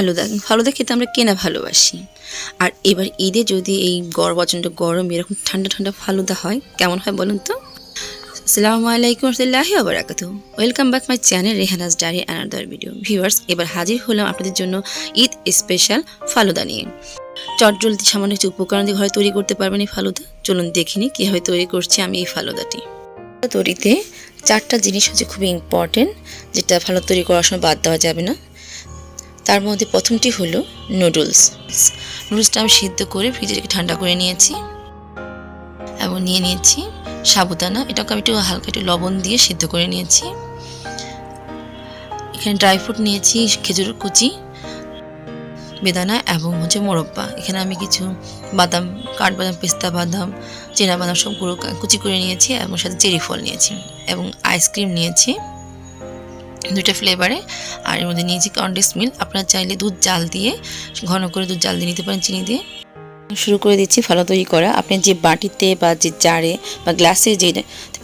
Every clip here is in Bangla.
ফালুদা। ফালুদা খেতে আমরা কে না ভালোবাসি। আর এবার ঈদে যদি এই প্রচণ্ড গরম এরকম ঠান্ডা ঠান্ডা ফালুদা হয় কেমন হয় বলুন তো। আসসালামু আলাইকুম রহমতুল্লাহি ওয়া বারাকাতুহু। Welcome back my channel Rehana's diary another video. Viewers, এবার হাজির হলাম আপনাদের জন্য ঈদ স্পেশাল ফালুদা নিয়ে। চটজলদি সামান্য কিছু উপকরণ দিয়ে ঘরে তৈরি করতে পারবেন এই ফালুদা। চলুন দেখে নিই কীভাবে তৈরি করছি আমি এই ফালুদাটি। তৈরিতে 4টা জিনিস হচ্ছে খুবই ইম্পর্টেন্ট, যেটা ফালুদা তৈরি করার সময় বাদ দেওয়া যাবে না। তার মধ্যে প্রথমটি হলো নুডলসটা আমি সিদ্ধ করে ফ্রিজে রেখে ঠান্ডা করে নিয়েছি এবং নিয়ে নিয়েছি সাবুদানা। এটাকে আমি একটু হালকা একটু লবণ দিয়ে সিদ্ধ করে নিয়েছি। এখানে ড্রাই ফ্রুট নিয়েছি, খেজুর কুচি, বেদানা এবং হচ্ছে মোরব্বা। এখানে আমি কিছু বাদাম, কাঠবাদাম, পেস্তা বাদাম, চেনা বাদাম সবগুলো কুচি করে নিয়েছি এবং সাথে চেরি ফল নিয়েছি এবং আইসক্রিম নিয়েছি 2টা ফ্লেভারে। আর এর মধ্যে নিয়েছি কনডেন্স মিল্ক। আপনারা চাইলে দুধ জাল দিয়ে ঘন করে দুধ জাল দিয়ে নিতে পারেন চিনি দিয়ে। শুরু করে দিচ্ছি ফালুদা তৈরি করা। আপনি যে বাটিতে বা যে জারে বা গ্লাসে যে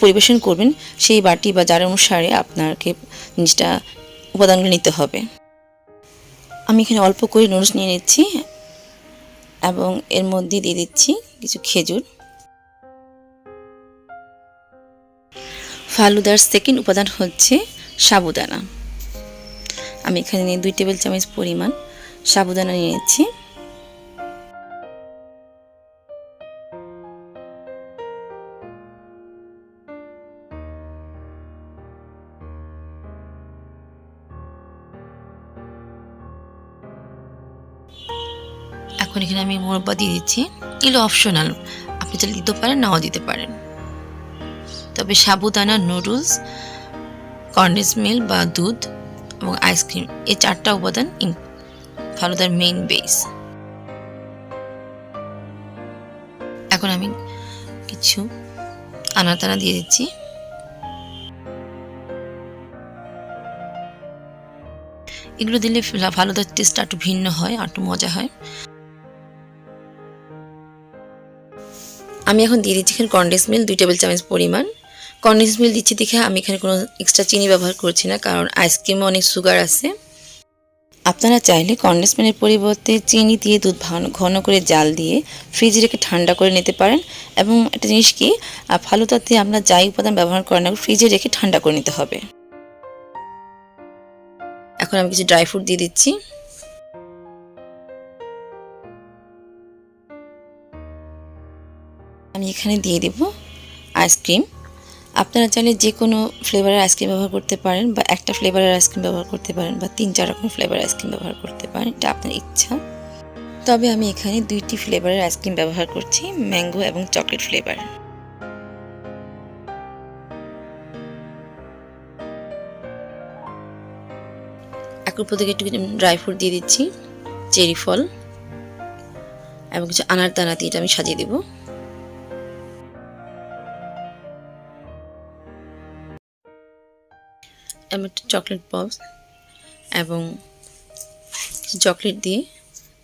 পরিবেশন করবেন সেই বাটি বা জার অনুসারে আপনাকে জিনিসটা উপাদানগুলো নিতে হবে। আমি এখানে অল্প করে নুডলস নিয়ে নিচ্ছি এবং এর মধ্যে দিয়ে দিচ্ছি কিছু খেজুর। ফালুদার সেকেন্ড উপাদান হচ্ছে সাবুদানা। আমি এখানে 2 টেবিল চামচ পরিমাণ সাবুদানা নিয়ে নিচ্ছি। এখন এখানে আমি মোরব্বা দিয়ে দিচ্ছি। এগুলো অপশনাল, আপনি চাইলে দিতে পারেন, নাও দিতে পারেন। তবে সাবুদানা, নুডলস, কনডেন্স মিল্ক বা দুধ এবং আইসক্রিম, এই 4টা উপাদান ফালুদার মেইন বেস। এখন আমি কিছু আনারদানা দিয়ে দিচ্ছি। এগুলো দিলে ফালুদার টেস্টটা একটু ভিন্ন হয়, একটু মজা হয়। আমি এখন দিয়ে দিচ্ছি এখানে কনডেন্স মিল্ক 2 টেবিল চামচ পরিমাণ। কনডেন্স মিল্ক দিচ্ছি দেখে আমি এখানে কোনো এক্সট্রা চিনি ব্যবহার করছি না, কারণ আইসক্রিমে অনেক সুগার আছে। আপনারা চাইলে কনডেন্স মিল্কের পরিবর্তে চিনি দিয়ে দুধ ঘন করে জাল দিয়ে ফ্রিজে রেখে ঠান্ডা করে নিতে পারেন। এবং একটা জিনিস কি, ফালুদাতে আমরা যাই উপাদান ব্যবহার করি না ফ্রিজে রেখে ঠান্ডা করে নিতে হবে। এখন আমি কিছু ড্রাই ফ্রুট দিয়ে দিচ্ছি। আমি এখানে দিয়ে দেব আইসক্রিম। আপনারা চাইলে যে কোনো ফ্লেভারের আইসক্রিম ব্যবহার করতে পারেন, বা একটা ফ্লেভারের আইসক্রিম ব্যবহার করতে পারেন, বা 3-4 রকমের ফ্লেভারের আইসক্রিম ব্যবহার করতে পারেন, এটা আপনার ইচ্ছা। তবে আমি এখানে 2টি ফ্লেভারের আইসক্রিম ব্যবহার করছি, ম্যাঙ্গো এবং চকলেট ফ্লেভার। এক উপর থেকে একটু ড্রাই ফ্রুট দিয়ে দিচ্ছি, চেরি ফল এবং কিছু আনারদানা দিয়ে এটা আমি সাজিয়ে দেবো। আমি একটা চকলেট বক্স এবং চকলেট দিয়ে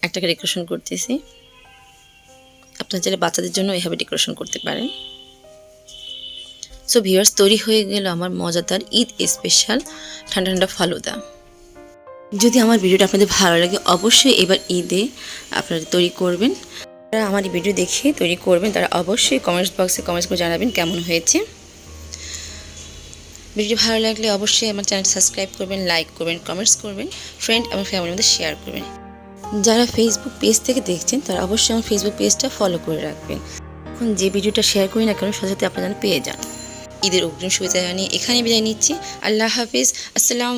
একটাকে ডেকোরেশন করতেছি। আপনারা চাইলে বাচ্চাদের জন্য এভাবে ডেকোরেশন করতে পারেন। সো ভিউয়ার্স, তৈরি হয়ে গেল আমার মজাদার ঈদ স্পেশাল ঠান্ডা ঠান্ডা ফালুদা। যদি আমার ভিডিওটা আপনাদের ভালো লাগে অবশ্যই এবার ঈদে আপনারা তৈরি করবেন। যারা আমার এই ভিডিও দেখে তৈরি করবেন তারা অবশ্যই কমেন্টস বক্সে কমেন্টস করে জানাবেন কেমন হয়েছে। ভিডিও ভালো লাগলে অবশ্যই আমার চ্যানেলটি সাবস্ক্রাইব করবেন, লাইক করবেন, কমেন্টস করবেন, ফ্রেন্ড এবং ফ্যামিলির মধ্যে শেয়ার করবেন। যারা ফেসবুক পেজ থেকে দেখছেন তারা অবশ্যই আমার ফেসবুক পেজটা ফলো করে রাখবেন। এখন যে ভিডিওটা শেয়ার করি না কেন সাথে সাথে আপনারা যেন পেয়ে যান। ঈদের অগ্রিম শুভেচ্ছা জানিয়ে এখানে বিদায় নিচ্ছি। আল্লাহ হাফিজ। আসসালামু